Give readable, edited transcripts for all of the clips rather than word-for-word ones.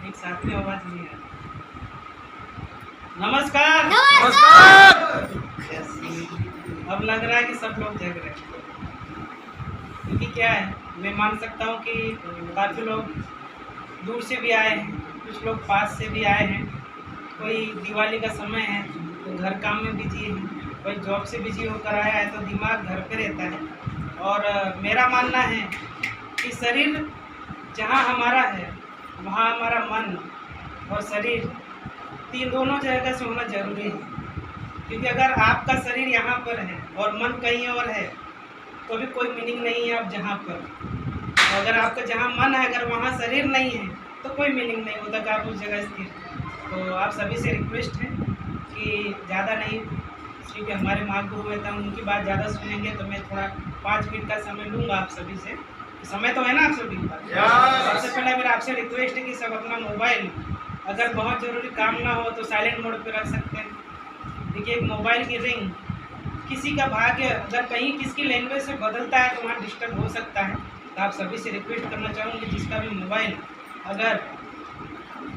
एक साथ में आवाज नहीं है। नमस्कार। नमस्कार। अब लग रहा है कि सब लोग जग रहे हैं, क्योंकि क्या है, मैं मान सकता हूँ कि काफ़ी लोग दूर से भी आए हैं, कुछ लोग पास से भी आए हैं। कोई दिवाली का समय है तो घर काम में बिजी है, कोई जॉब से बिजी होकर आया है तो दिमाग घर पे रहता है। और मेरा मानना है कि शरीर जहाँ हमारा है वहाँ हमारा मन और शरीर तीन दोनों जगह से होना जरूरी है। क्योंकि अगर आपका शरीर यहाँ पर है और मन कहीं और है तो भी कोई मीनिंग नहीं है आप जहाँ पर। और अगर आपका जहाँ मन है अगर वहाँ शरीर नहीं है तो कोई मीनिंग नहीं होता कि आप उस जगह स्थित। तो आप सभी से रिक्वेस्ट है कि ज़्यादा नहीं, क्योंकि हमारे महागुरु में था, उनकी बात ज़्यादा सुनेंगे तो मैं थोड़ा 5 मिनट का समय लूँगा आप सभी से। समय तो है ना आप सभी के पास? सबसे पहले मेरा आपसे रिक्वेस्ट है कि सब अपना मोबाइल अगर बहुत ज़रूरी काम ना हो तो साइलेंट मोड पे रख सकते हैं। देखिए, एक मोबाइल की रिंग किसी का भाग्य अगर कहीं किसकी लैंग्वेज से बदलता है तो वहाँ डिस्टर्ब हो सकता है। तो आप सभी से रिक्वेस्ट करना चाहूँगी जिसका भी मोबाइल अगर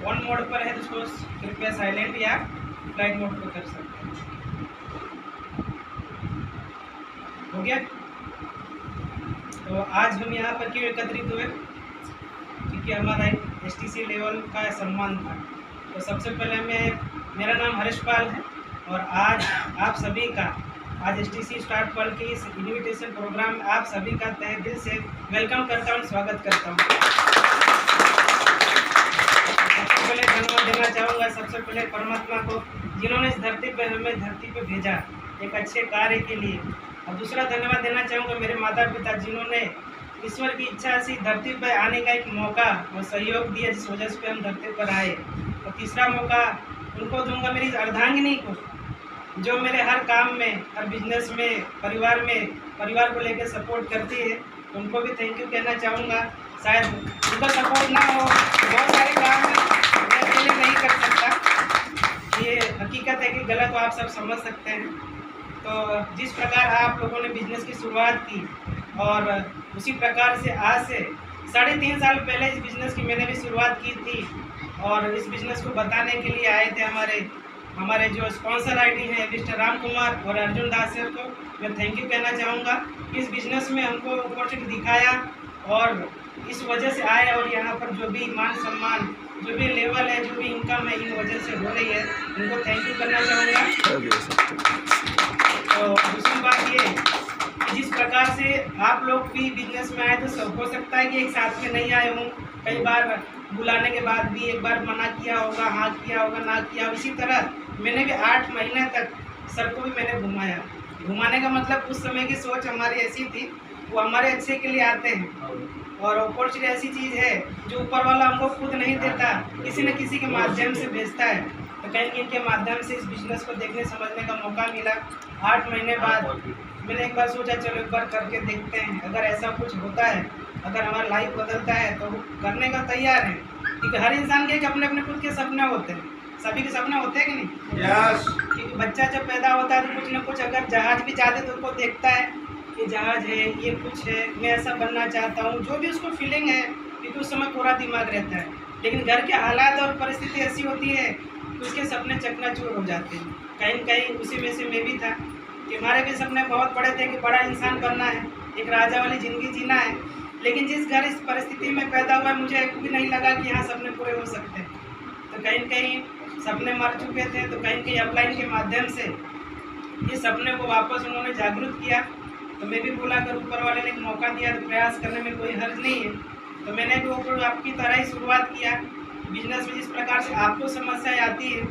ऑन मोड पर है तो उसको कृपया साइलेंट या फ्लाइट मोड पर कर सकते हैं। हो गया? तो आज हम यहाँ पर क्यों एकत्रित हुए? क्योंकि हमारा एक STC लेवल का सम्मान था। तो सबसे पहले मेरा नाम हर्षपाल है और आज आप सभी का आज STC स्टार्ट वर्ल्ड के इस इन्विटेशन प्रोग्राम में आप सभी का तहे दिल से वेलकम करता हूँ, स्वागत करता हूँ। सबसे पहले धन्यवाद देना चाहूँगा सबसे पहले परमात्मा को, जिन्होंने इस धरती पर हमें धरती पर भेजा एक अच्छे कार्य के लिए। और दूसरा धन्यवाद देना चाहूँगा मेरे माता पिता, जिन्होंने ईश्वर की इच्छा से धरती पर आने का एक मौका और सहयोग दिया, जिस वजह से हम धरती पर आए। और तीसरा मौका उनको दूंगा मेरी अर्धांगिनी को, जो मेरे हर काम में, हर बिजनेस में, परिवार को लेकर सपोर्ट करती है। उनको भी थैंक यू कहना चाहूँगा। शायद उनका सपोर्ट ना हो बहुत सारे काम मैं अकेले नहीं कर सकता, ये हकीकत है कि गलत हो आप सब समझ सकते हैं। तो जिस प्रकार आप लोगों ने बिजनेस की शुरुआत की और उसी प्रकार से आज से 3.5 साल पहले इस बिज़नेस की मैंने भी शुरुआत की थी। और इस बिज़नेस को बताने के लिए आए थे हमारे जो स्पॉन्सर आईडी हैं मिस्टर राम कुमार और अर्जुन दास सर को मैं थैंक यू कहना चाहूँगा। इस बिज़नेस में हमको अपॉर्चुनिटी दिखाया और इस वजह से आए, और यहाँ पर जो भी मान सम्मान, जो भी लेवल है, जो भी इनकम है, इन वजह से हो रही है, उनको थैंक यू करना चाहूँगा। तो दूसरी बात ये कि जिस प्रकार से आप लोग भी बिजनेस में आए तो सब हो सकता है कि एक साथ में नहीं आए हों, कई बार बुलाने के बाद भी एक बार मना किया होगा, हाँ किया होगा, ना किया। इसी तरह मैंने भी 8 महीने तक सर को भी मैंने घुमाया। घुमाने का मतलब उस समय की सोच हमारी ऐसी थी, वो हमारे अच्छे के लिए आते हैं। और अपॉर्चुनिटी ऐसी चीज़ है जो ऊपर वाला हमको खुद नहीं देता, किसी न किसी के माध्यम से भेजता है। तो कहीं इनके माध्यम से इस बिज़नेस को देखने समझने का मौका मिला। 8 महीने बाद मैंने एक बार सोचा चलो एक बार करके देखते हैं, अगर ऐसा कुछ होता है, अगर हमारा लाइफ बदलता है तो करने का तैयार है। क्योंकि हर इंसान के अपने अपने खुद के सपने होते हैं, सभी के सपने होते हैं कि नहीं? यस। क्योंकि बच्चा जब पैदा होता है तो कुछ ना कुछ, अगर जहाज भी चाहते तो उसको देखता है कि जहाज है, ये कुछ है, मैं ऐसा बनना चाहता हूँ, जो भी उसको फीलिंग है, क्योंकि उस समय पूरा दिमाग रहता है। लेकिन घर के हालात और परिस्थिति ऐसी होती है कि उसके सपने चकनाचूर हो जाते हैं। कहीं कहीं उसी में से मैं भी था कि हमारे भी सपने बहुत बड़े थे कि बड़ा इंसान बनना है, एक राजा वाली ज़िंदगी जीना है। लेकिन जिस घर इस परिस्थिति में पैदा हुआ मुझे भी नहीं लगा कि यहाँ सपने पूरे हो सकते हैं। तो कहीं कहीं सपने मर चुके थे, तो कहीं कहीं अपलाइन के माध्यम से इस सपने को वापस उन्होंने जागरूक किया। तो मैं भी बोला अगर ऊपर वाले ने एक मौका दिया तो प्रयास करने में कोई हर्ज नहीं है। तो मैंने भी ऊपर आपकी तरह ही शुरुआत किया। बिजनेस में जिस प्रकार से आपको समस्याएँ आती है,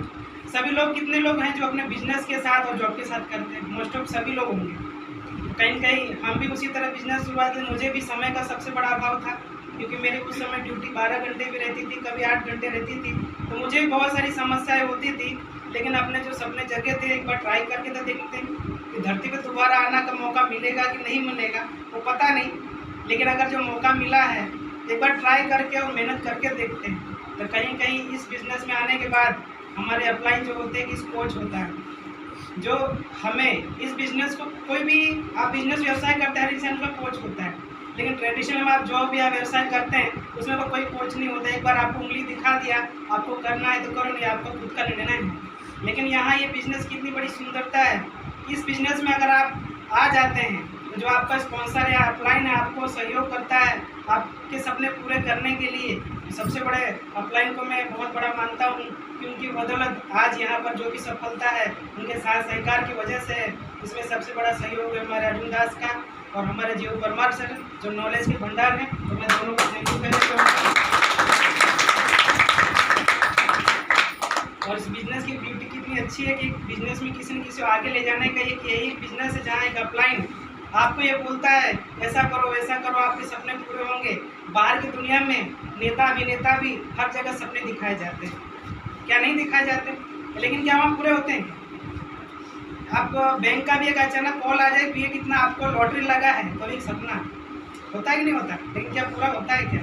सभी लोग, कितने लोग हैं जो अपने बिजनेस के साथ और जॉब के साथ करते हैं? मोस्ट ऑफ सभी लोग होंगे। कहीं कहीं हम भी उसी तरह बिजनेस शुरुआत में, मुझे भी समय का सबसे बड़ा अभाव था, क्योंकि मेरी उस समय ड्यूटी 12 घंटे भी रहती थी, कभी 8 घंटे रहती थी। तो मुझे भी बहुत सारी समस्याएं होती थी। लेकिन अपने जो सपने जगह थे, एक बार ट्राई करके तो देखते हैं कि धरती पर दोबारा आना का मौका मिलेगा कि नहीं मिलेगा वो पता नहीं। लेकिन अगर जो मौका मिला है एक बार ट्राई करके और मेहनत करके देखते हैं। तो कहीं कहीं इस बिज़नेस में आने के बाद हमारे अपलाइन जो होते हैं कि कोच होता है, जो हमें इस बिज़नेस को, कोई भी आप बिज़नेस व्यवसाय करते हैं हर इंसान का कोच होता है। लेकिन ट्रेडिशनल में आप जॉब या व्यवसाय करते हैं उसमें तो कोई कोच नहीं होता। एक बार आपको उंगली दिखा दिया, आपको करना है तो करो, नहीं आपका खुद का निर्णय है। लेकिन यहाँ ये बिज़नेस की इतनी बड़ी सुंदरता है, इस बिज़नेस में अगर आप आ जाते हैं तो जो आपका स्पॉन्सर है, अपलाइन है, आपको सहयोग करता है आपके सपने पूरे करने के लिए। सबसे बड़े अपलाइन को मैं बहुत बड़ा मानता हूँ कि उनकी बदौलत आज यहाँ पर जो भी सफलता है उनके साथ सहकार की वजह से है। इसमें सबसे बड़ा सहयोग है हमारे अर्जुन दास का और हमारे जीव परमार सर, जो नॉलेज के भंडार हैं। तो मैं दोनों को थैंक यू कहना चाहूँगा। और इस बिज़नेस की ब्यूटी कितनी अच्छी है कि बिज़नेस में किसी न किसी को आगे ले जाने का यही बिज़नेस है, जहाँ एक अपलाइन आपको ये बोलता है ऐसा करो वैसा करो, आपके सपने पूरे होंगे। बाहर की दुनिया में नेता अभिनेता भी हर जगह सपने दिखाए जाते हैं, क्या नहीं दिखाए जाते, लेकिन क्या वहाँ पूरे होते हैं? आप बैंक का भी एक अचानक कॉल आ जाए कि ये कितना आपको लॉटरी लगा है, तो एक सपना होता है कि नहीं होता, लेकिन क्या पूरा होता है? क्या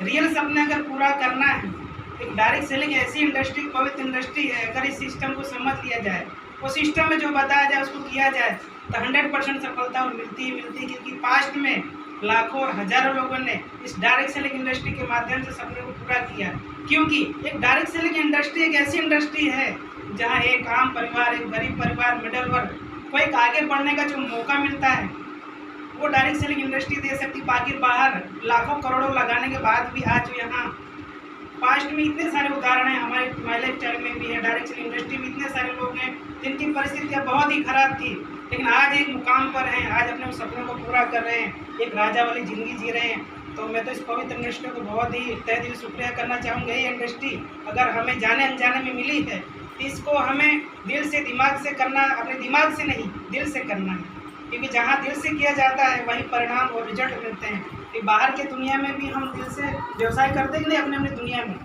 रियल सपने अगर पूरा करना है, एक डायरेक्ट सेलिंग ऐसी इंडस्ट्री, पवित्र इंडस्ट्री है, अगर इस सिस्टम को समझ लिया जाए, वो सिस्टम में जो बताया जाए उसको किया जाए तो 100% सफलता मिलती है। क्योंकि पास्ट में लाखों और हजारों लोगों ने इस डायरेक्ट सेलिंग इंडस्ट्री के माध्यम से सपने को पूरा किया। क्योंकि एक डायरेक्ट सेलिंग इंडस्ट्री एक ऐसी इंडस्ट्री है जहां एक आम परिवार, एक गरीब परिवार, मिडिल वर्ग को एक आगे बढ़ने का जो मौका मिलता है वो डायरेक्ट सेलिंग इंडस्ट्री दे सकती। बाकी बाहर लाखों करोड़ों लगाने के बाद भी आज यहाँ पास्ट में इतने सारे उदाहरण हैं, हमारे माई लाइफ स्टाइल में भी है, डायरेक्ट सेलिंग इंडस्ट्री में इतने सारे लोग हैं जिनकी परिस्थितियाँ बहुत ही खराब थी, लेकिन आज एक मुकाम पर हैं, आज अपने सपनों को पूरा कर रहे हैं, एक राजा वाली ज़िंदगी जी रहे हैं। तो मैं तो इस पवित्र इंडस्ट्री को बहुत ही तहे दिल शुक्रिया करना चाहूँगा। ये इंडस्ट्री अगर हमें जाने अनजाने में मिली है तो इसको हमें दिल से दिमाग से करना, अपने दिमाग से नहीं दिल से करना है। क्योंकि जहाँ दिल से किया जाता है वहीं परिणाम और रिजल्ट मिलते हैं। कि बाहर के दुनिया में भी हम दिल से व्यवसाय करते हैं कि नहीं अपने अपनी दुनिया में,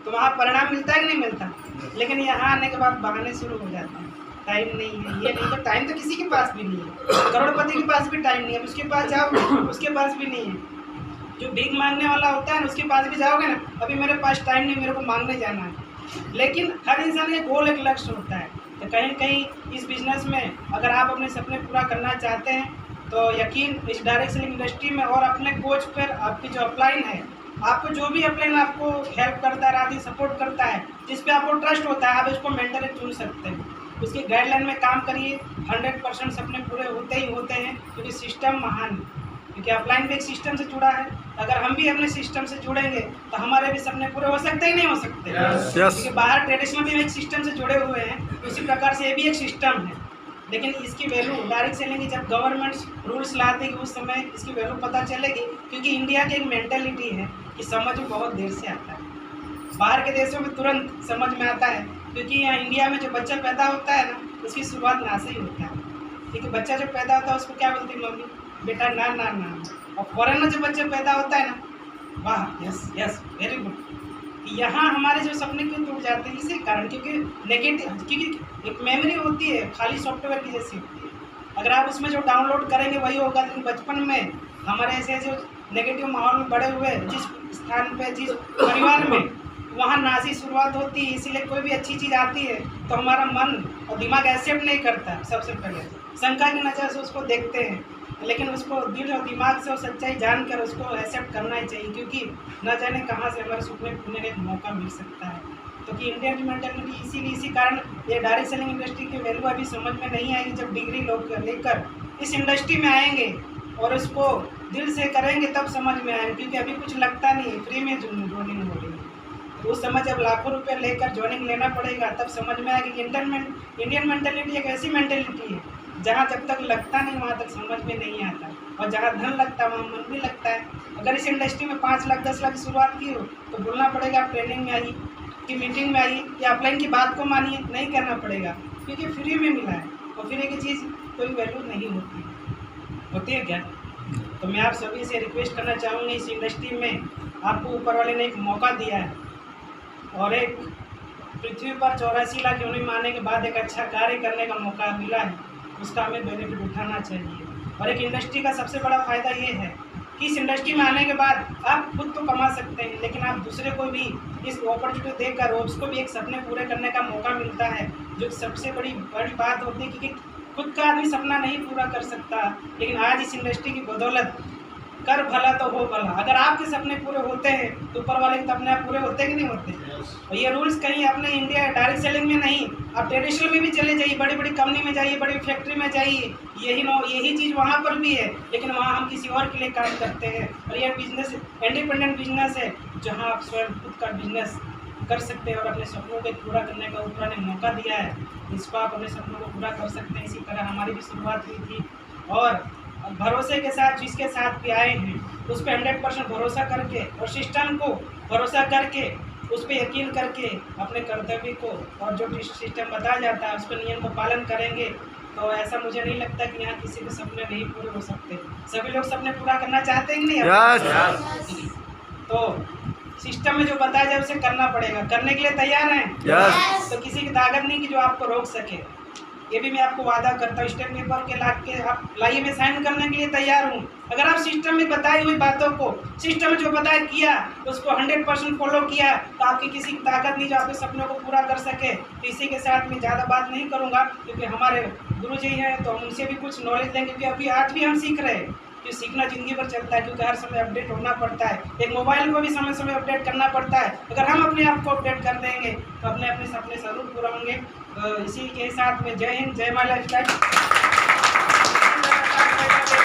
तो वहाँ परिणाम मिलता है कि नहीं मिलता। लेकिन यहाँ आने के बाद बहाने शुरू हो जाते हैं, टाइम नहीं है, ये नहीं, तो टाइम तो किसी के पास भी नहीं है, करोड़पति के पास भी टाइम नहीं है, उसके पास जाओगे उसके पास भी नहीं है। जो भीख मांगने वाला होता है ना उसके पास भी जाओगे ना, अभी मेरे पास टाइम नहीं, मेरे को मांगने जाना है। लेकिन हर इंसान के गोल एक लक्ष्य होता है। तो कहीं कहीं इस बिज़नेस में अगर आप अपने सपने पूरा करना चाहते हैं तो यकीन इस डायरेक्ट सेलिंग इंडस्ट्री में और अपने कोच पर आपकी जो अपलाइन है, आपको जो भी अपलाइन आपको हेल्प करता है, रात सपोर्ट करता है, जिस पे आपको ट्रस्ट होता है, आप इसको मेंटर चुन सकते हैं। उसकी गाइडलाइन में काम करिए, 100% सपने पूरे होते ही होते हैं। क्योंकि सिस्टम महान है, क्योंकि अपलाइन भी एक सिस्टम से जुड़ा है। अगर हम भी अपने सिस्टम से जुड़ेंगे तो हमारे भी सपने पूरे हो सकते ही नहीं हो सकते। क्योंकि बाहर ट्रेडिशनल भी एक सिस्टम से जुड़े हुए हैं, उसी प्रकार से ये भी एक सिस्टम है। लेकिन इसकी वैल्यू डायरेक्ट सेलिंग की जब गवर्नमेंट रूल्स लाती है उस समय इसकी वैल्यू पता चलेगी। क्योंकि इंडिया की एक मेंटेलिटी है कि समझ बहुत देर से आता है, बाहर के देशों में तुरंत समझ में आता है। क्योंकि यहाँ इंडिया में जो बच्चा पैदा होता है ना, उसकी शुरुआत ना से ही होता है। क्योंकि बच्चा जो पैदा होता है उसको क्या बोलती है मम्मी, बेटा ना ना ना। और फॉरेन में जो बच्चा पैदा होता है ना, वाह यस यस वेरी गुड। यहाँ हमारे जो सपने क्यों टूट जाते हैं इसी कारण, क्योंकि नेगेटिव, क्योंकि एक मेमोरी होती है खाली सॉफ्टवेयर की जैसी होती है। अगर आप उसमें जो डाउनलोड करेंगे वही होगा। लेकिन बचपन में हमारे ऐसे जो नेगेटिव माहौल में बड़े हुए, जिस स्थान पे जिस परिवार में, वहाँ नाजी शुरुआत होती है। इसीलिए कोई भी अच्छी चीज़ आती है तो हमारा मन और दिमाग एक्सेप्ट नहीं करता, सबसे पहले शंका की नज़र से उसको देखते हैं। लेकिन उसको दिल और दिमाग से और सच्चाई जानकर उसको एक्सेप्ट करना ही चाहिए। क्योंकि न जाने कहाँ से हमारे सपने पूरने का एक मौका मिल सकता है। तो कि इंडियन की मेंटेलिटी इसी कारण ये डायरेक्ट सेलिंग इंडस्ट्री की वैल्यू अभी समझ में नहीं आएगी। जब डिग्री लोग लेकर इस इंडस्ट्री में आएंगे और उसको दिल से करेंगे तब समझ में आएंगे। क्योंकि अभी कुछ लगता नहीं है, फ्री में ज्वाइनिंग हो रही है। तो उस समय जब लाखों रुपये लेकर ज्वाइनिंग लेना पड़ेगा तब समझ में आएगी कि इंडियन मेंटेलिटी एक ऐसी मेंटेलिटी है जहाँ जब तक लगता नहीं वहाँ तक समझ में नहीं आता, और जहाँ धन लगता है वहाँ मन भी लगता है। अगर इस इंडस्ट्री में 5 लाख 10 लाख की शुरुआत की हो तो बोलना पड़ेगा आप ट्रेनिंग में आइए कि मीटिंग में आइए या अपलाइन की बात को मानिए, नहीं करना पड़ेगा। क्योंकि फ्री में मिला है और फ्री की चीज़ कोई वैल्यू नहीं होती है क्या। तो मैं आप सभी से रिक्वेस्ट करना चाहूँगी, इस इंडस्ट्री में आपको ऊपर वाले ने एक मौका दिया है और एक पृथ्वी पर 84 लाख यूनिट आने के बाद एक अच्छा कार्य करने का मौका मिला है, उसका हमें बेनिफिट उठाना चाहिए। और एक इंडस्ट्री का सबसे बड़ा फ़ायदा ये है कि इस इंडस्ट्री में आने के बाद आप खुद तो कमा सकते हैं, लेकिन आप दूसरे को भी इस अपॉर्चुनिटी देकर उसको भी एक सपने पूरे करने का मौका मिलता है, जो सबसे बड़ी बात होती है। क्योंकि खुद का आदमी सपना नहीं पूरा कर सकता, लेकिन आज इस इंडस्ट्री की बदौलत कर भला तो हो भला। अगर आपके सपने पूरे होते हैं तो ऊपर वाले के सपने पूरे होते कि नहीं होते। और ये रूल्स कहीं अपने इंडिया डायरेक्ट सेलिंग में नहीं, आप ट्रेडिशनल में भी चले जाइए, बड़ी बड़ी कंपनी में जाइए, बड़ी फैक्ट्री में जाइए, यही चीज़ वहाँ पर भी है, लेकिन वहाँ हम किसी और के लिए काम करते हैं। और यह बिजनेस इंडिपेंडेंट बिजनेस है, जहाँ आप स्वयं खुद का बिजनेस कर सकते हैं और अपने सपनों को पूरा करने का ऊपर ने मौका दिया है, इसको आप अपने सपनों को पूरा कर सकते हैं। इसी तरह हमारी भी शुरुआत हुई थी और भरोसे के साथ जिसके साथ भी आए हैं उस पर 100% भरोसा करके और सिस्टम को भरोसा करके उस पर यकीन करके अपने कर्तव्य को और जो सिस्टम बताया जाता है उस पर नियम को पालन करेंगे तो ऐसा मुझे नहीं लगता कि यहाँ किसी के सपने नहीं पूरे हो सकते। सभी लोग सपने पूरा करना चाहते हैं कि नहीं? तो सिस्टम में जो बताया जाए उसे करना पड़ेगा। करने के लिए तैयार हैं? तो किसी की ताकत नहीं कि जो आपको रोक सके। ये भी मैं आपको वादा करता हूँ, स्टेट पेपर के ला के आप लाइए, मैं साइन करने के लिए तैयार हूँ। अगर आप सिस्टम में बताई हुई बातों को, सिस्टम में जो बताया किया उसको 100% फॉलो किया तो आपकी किसी की ताकत नहीं जो आपके सपनों को पूरा कर सके। तो इसी के साथ मैं ज़्यादा बात नहीं करूँगा क्योंकि हमारे गुरु जी हैं तो हम उनसे भी कुछ नॉलेज देंगे, क्योंकि अभी आज भी हम सीख रहे हैं। कि सीखना ज़िंदगी भर चलता है क्योंकि हर समय अपडेट होना पड़ता है। एक मोबाइल को भी समय समय अपडेट करना पड़ता है। अगर हम अपने आप को अपडेट कर देंगे तो अपने अपने सपने ज़रूर पूरा होंगे। इसी के साथ में जय हिंद, जय मां लाइफस्टाइल।